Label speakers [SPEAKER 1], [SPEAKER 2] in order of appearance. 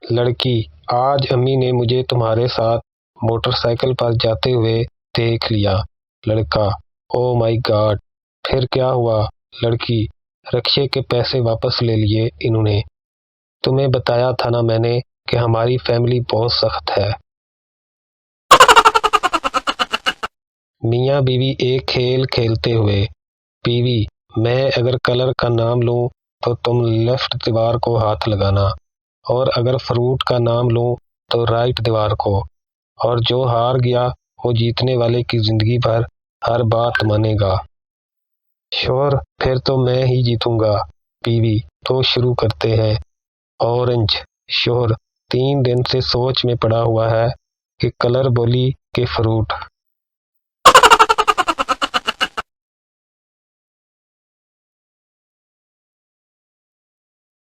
[SPEAKER 1] लड़की, आज अम्मी ने मुझे तुम्हारे साथ मोटरसाइकिल पर जाते हुए देख लिया। लड़का, ओ माय गॉड, फिर क्या हुआ? लड़की, रक्शे के पैसे वापस ले लिए इन्होंने। तुम्हें बताया था ना मैंने कि हमारी फैमिली बहुत सख्त है। मियाँ बीवी एक खेल खेलते हुए। बीवी, मैं अगर कलर का नाम लूं तो तुम लेफ्ट दीवार को हाथ लगाना, और अगर फ्रूट का नाम लूं तो राइट दीवार को, और जो हार गया वो जीतने वाले की जिंदगी भर हर बात मानेगा। श्योर, फिर तो मैं ही जीतूंगा। बीवी, तो शुरू करते हैं। ऑरेंज। श्योर, 3 दिन से सोच में पड़ा हुआ है कि कलर बोली कि फ्रूट।